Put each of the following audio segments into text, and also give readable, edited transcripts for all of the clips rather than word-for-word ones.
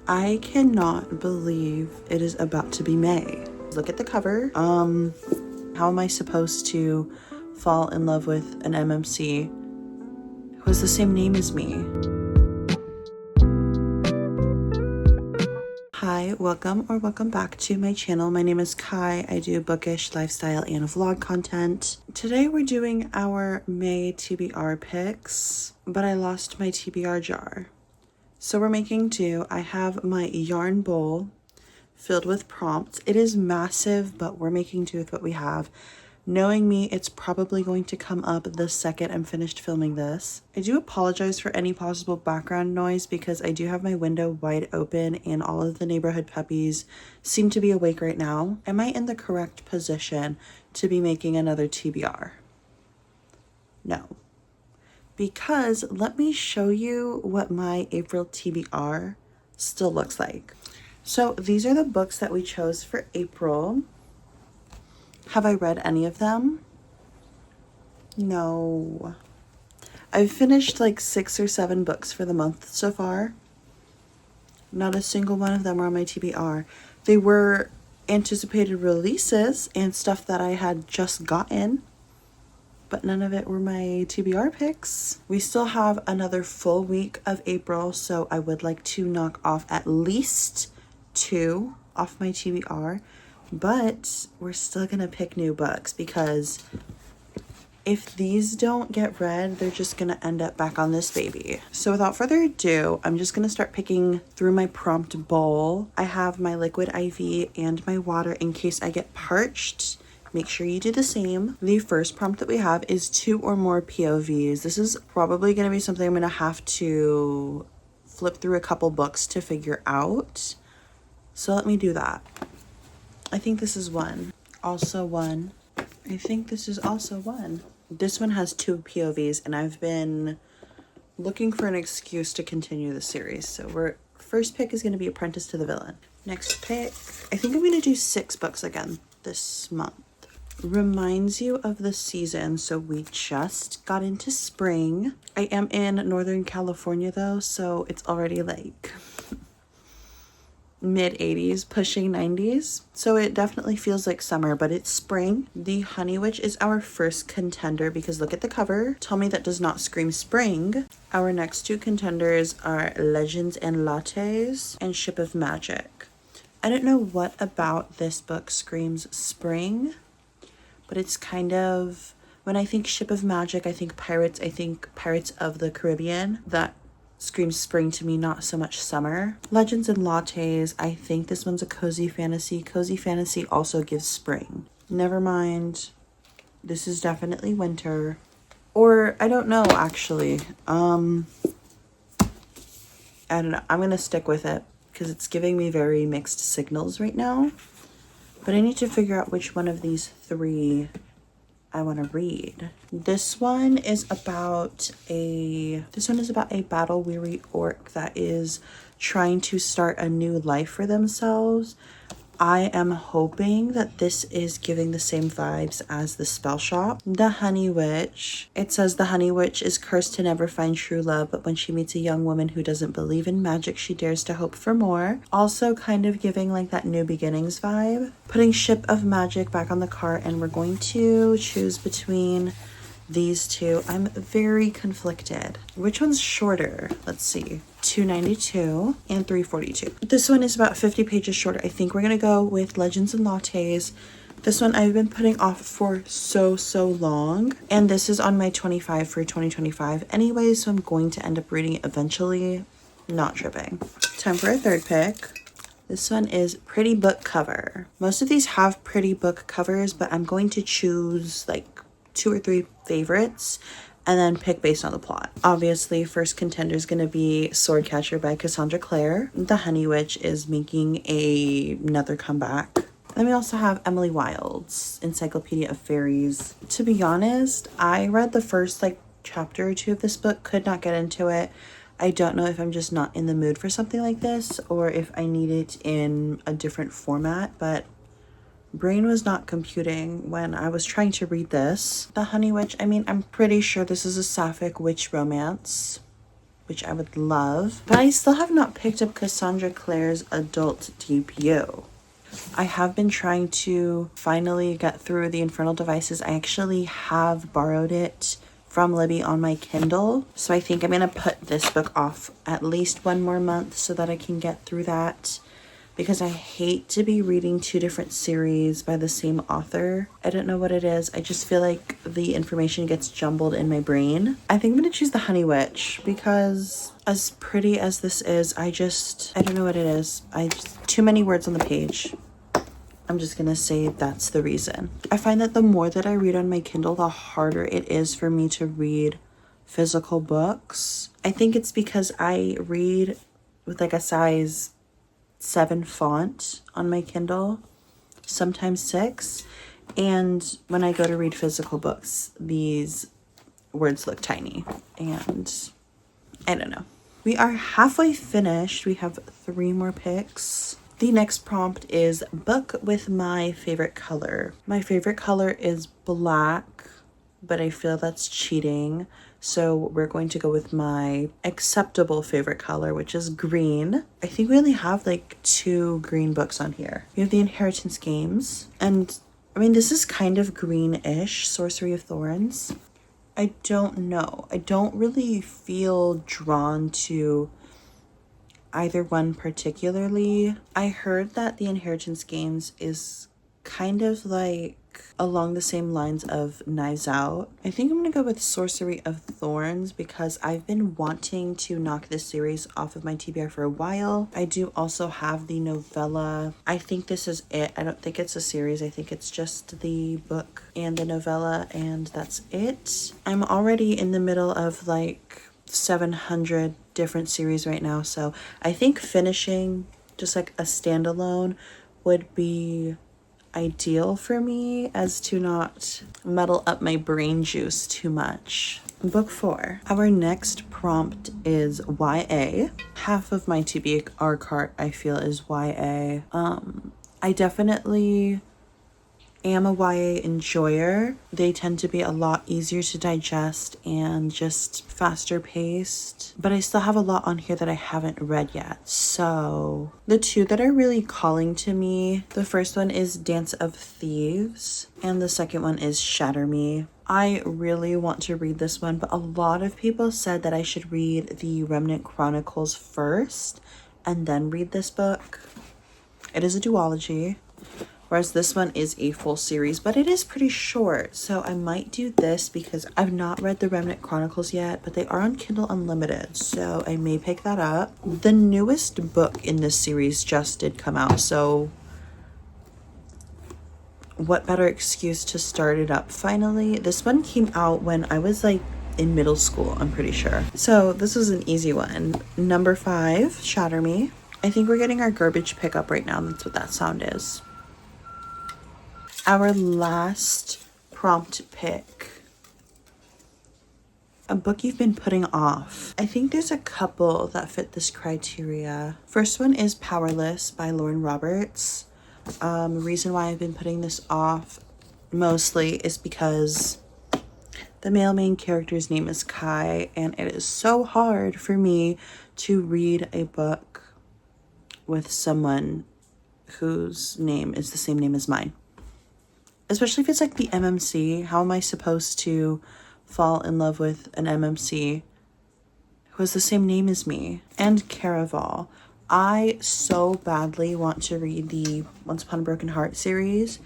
I cannot believe it is about to be May. Look at the cover. How am I supposed to fall in love with an MMC who has the same name as me? Hi, welcome back to my channel. My name is Kai. I do bookish, lifestyle, and vlog content. Today we're doing our May TBR picks, but I lost my TBR jar. So we're making do. I have my yarn bowl filled with prompts. It is massive, but we're making do with what we have. Knowing me, it's probably going to come up the second I'm finished filming this. I do apologize for any possible background noise because I do have my window wide open and all of the neighborhood puppies seem to be awake right now. Am I in the correct position to be making another TBR? No. Because let me show you what my April TBR still looks like. So these are the books that we chose for April. Have I read any of them? No. I've finished like 6 or 7 books for the month so far. Not a single one of them are on my TBR. They were anticipated releases and stuff that I had just gotten, but none of it were my TBR picks. We still have another full week of April, so I would like to knock off at least 2 off my TBR, but we're still gonna pick new books because if these don't get read, they're just gonna end up back on this baby. So without further ado, I'm just gonna start picking through my prompt bowl. I have my liquid IV and my water in case I get parched. Make sure you do the same. The first prompt that we have is 2 or more POVs. This is probably going to be something I'm going to have to flip through a couple books to figure out. So let me do that. I think this is one. Also one. I think this is also one. This one has 2 POVs and I've been looking for an excuse to continue the series. So first pick is going to be Apprentice to the Villain. Next pick, I think I'm going to do 6 books again this month. Reminds you of the season, so we just got into spring. I am in Northern California though, so it's already like mid 80s pushing 90s, so it definitely feels like summer, but it's spring. The Honey Witch is our first contender because look at the cover. Tell me that does not scream spring. Our next 2 contenders are Legends and Lattes and Ship of Magic. I don't know what about this book screams spring, but it's kind of, when I think Ship of Magic, I think Pirates of the Caribbean. That screams spring to me, not so much summer. Legends and Lattes, I think this one's a cozy fantasy. Cozy fantasy also gives spring. Never mind. This is definitely winter. Or, I don't know, actually. I don't know. I'm going to stick with it because it's giving me very mixed signals right now. But I need to figure out which one of these 3 I want to read. This one is about a battle-weary orc that is trying to start a new life for themselves. I am hoping that this is giving the same vibes as the Spell Shop. The Honey Witch. It says the Honey Witch is cursed to never find true love, but when she meets a young woman who doesn't believe in magic, she dares to hope for more. Also kind of giving like that New Beginnings vibe. Putting Ship of Magic back on the cart, and we're going to choose between these 2. I'm very conflicted. Which one's shorter? Let's see. 292 and 342. This one is about 50 pages shorter. I think we're gonna go with Legends and Lattes. This one I've been putting off for so long, and this is on my 25 for 2025 anyway, so I'm going to end up reading it eventually. Not tripping. Time for a third pick. This one is Pretty Book Cover. Most of these have pretty book covers, but I'm going to choose like 2 or 3 favorites and then pick based on the plot. Obviously, first contender is going to be Swordcatcher by Cassandra Clare. The Honey Witch is making another comeback. Then we also have Emily Wilde's Encyclopedia of Fairies. To be honest, I read the first chapter or 2 of this book, could not get into it. I don't know if I'm just not in the mood for something like this or if I need it in a different format, but brain was not computing when I was trying to read this. The Honey Witch, I mean, I'm pretty sure this is a sapphic witch romance. which I would love. But I still have not picked up Cassandra Clare's adult debut. I have been trying to finally get through The Infernal Devices. I actually have borrowed it from Libby on my Kindle. So I think I'm going to put this book off at least one more month so that I can get through that. Because I hate to be reading two different series by the same author. I don't know what it is. I just feel like the information gets jumbled in my brain. I think I'm going to choose The Honey Witch because as pretty as this is, I don't know what it is. Too many words on the page. I'm just going to say that's the reason. I find that the more that I read on my Kindle, the harder it is for me to read physical books. I think it's because I read with like a size 7 font on my Kindle, sometimes 6, and when I go to read physical books, these words look tiny, and I don't know. We are halfway finished. We have 3 more picks. The next prompt is book with my favorite color. My favorite color is black, but I feel that's cheating. So we're going to go with my acceptable favorite color, which is green. I think we only have like 2 green books on here. We have The Inheritance Games. And I mean, this is kind of greenish, Sorcery of Thorns. I don't know. I don't really feel drawn to either one particularly. I heard that The Inheritance Games is kind of like along the same lines of Knives Out. I think I'm gonna go with Sorcery of Thorns because I've been wanting to knock this series off of my TBR for a while. I do also have the novella. I think this is it. I don't think it's a series. I think it's just the book and the novella, and that's it. I'm already in the middle of like 700 different series right now, so I think finishing just like a standalone would be ideal for me as to not muddle up my brain juice too much. Book 4. Our next prompt is YA. Half of my TBR cart I feel is YA. I definitely am a YA enjoyer. They tend to be a lot easier to digest and just faster paced, but I still have a lot on here that I haven't read yet. So the 2 that are really calling to me, the first one is Dance of Thieves and the second one is Shatter Me. I really want to read this one, but a lot of people said that I should read the Remnant Chronicles first and then read this book. It is a duology, whereas this one is a full series, but it is pretty short. So I might do this because I've not read the Remnant Chronicles yet, but they are on Kindle Unlimited, so I may pick that up. The newest book in this series just did come out, so what better excuse to start it up finally? This one came out when I was like in middle school, I'm pretty sure. So this was an easy one. Number 5, Shatter Me. I think we're getting our garbage pickup right now. That's what that sound is. Our last prompt pick. A book you've been putting off. I think there's a couple that fit this criteria. First one is Powerless by Lauren Roberts. Reason why I've been putting this off mostly is because the male main character's name is Kai, and it is so hard for me to read a book with someone whose name is the same name as mine. Especially if it's like the MMC. How am I supposed to fall in love with an MMC who has the same name as me? And Caraval. I so badly want to read the Once Upon a Broken Heart series,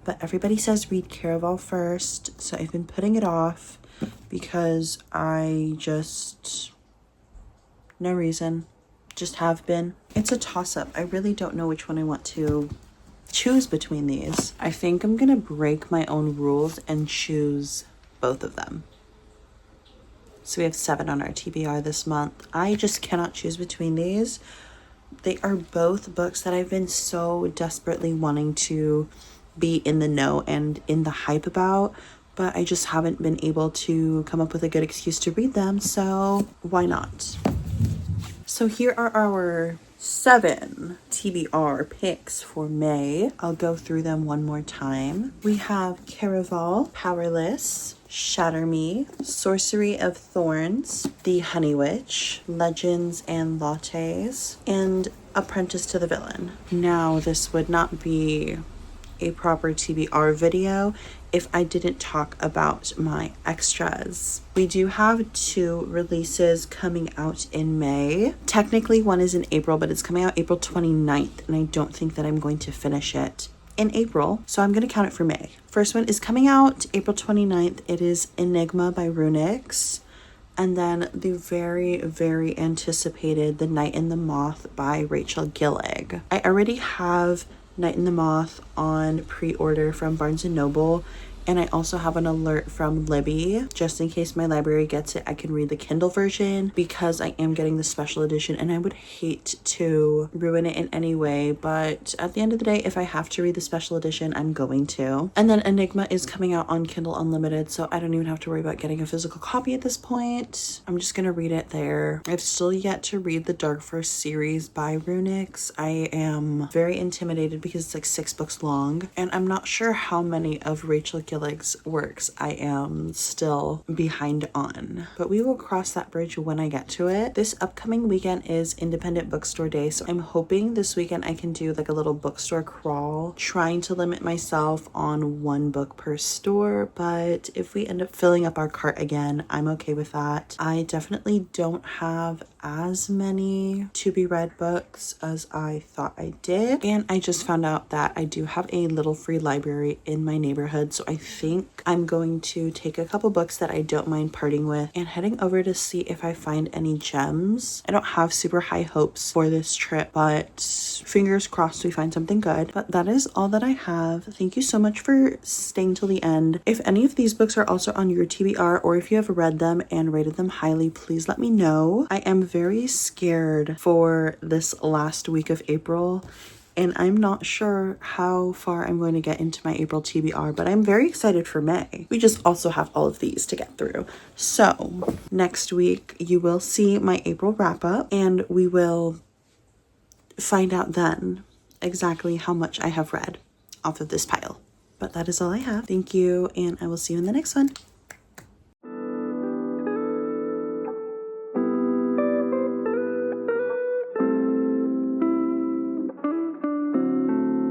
but everybody says read Caraval first, so I've been putting it off because no reason, just have been. It's a toss-up. I really don't know which one I want to choose between these. I think I'm gonna break my own rules and choose both of them. So we have 7 on our TBR this month. I just cannot choose between these. They are both books that I've been so desperately wanting to be in the know and in the hype about, but I just haven't been able to come up with a good excuse to read them, so why not? So here are our 7 TBR picks for May. I'll go through them one more time. We have Caraval, Powerless, Shatter Me, Sorcery of Thorns, The Honey Witch, Legends and Lattes, and Apprentice to the Villain. Now, this would not be a proper TBR video if I didn't talk about my extras. We do have 2 releases coming out in May. Technically one is in April, but it's coming out April 29th, and I don't think that I'm going to finish it in April, so I'm going to count it for May. First one is coming out April 29th. It is Enigma by Runix. And then the very, very anticipated The Night and the Moth by Rachel Gillig. I already have Night and the Moth on pre-order from Barnes & Noble, and I also have an alert from Libby. Just in case my library gets it, I can read the Kindle version because I am getting the special edition, and I would hate to ruin it in any way, but at the end of the day, if I have to read the special edition, I'm going to. And then Enigma is coming out on Kindle Unlimited, so I don't even have to worry about getting a physical copy at this point. I'm just gonna read it there. I've still yet to read the Dark Force series by Runix. I am very intimidated because it's like 6 books long, and I'm not sure how many of Rachel Gillig's works I am still behind on, but we will cross that bridge when I get to it. This upcoming weekend is Independent Bookstore Day, so I'm hoping this weekend I can do like a little bookstore crawl, trying to limit myself on 1 book per store, but if we end up filling up our cart again, I'm okay with that. I definitely don't have as many to be read books as I thought I did, and I just found out that I do have a little free library in my neighborhood, so I think I'm going to take a couple books that I don't mind parting with and heading over to see if I find any gems. I don't have super high hopes for this trip, but fingers crossed we find something good. But that is all that I have. Thank you so much for staying till the end. If any of these books are also on your TBR, or if you have read them and rated them highly, please let me know. I am very scared for this last week of April, and I'm not sure how far I'm going to get into my April TBR, but I'm very excited for May. We just also have all of these to get through. So next week you will see my April wrap up, and we will find out then exactly how much I have read off of this pile. But that is all I have. Thank you, and I will see you in the next one.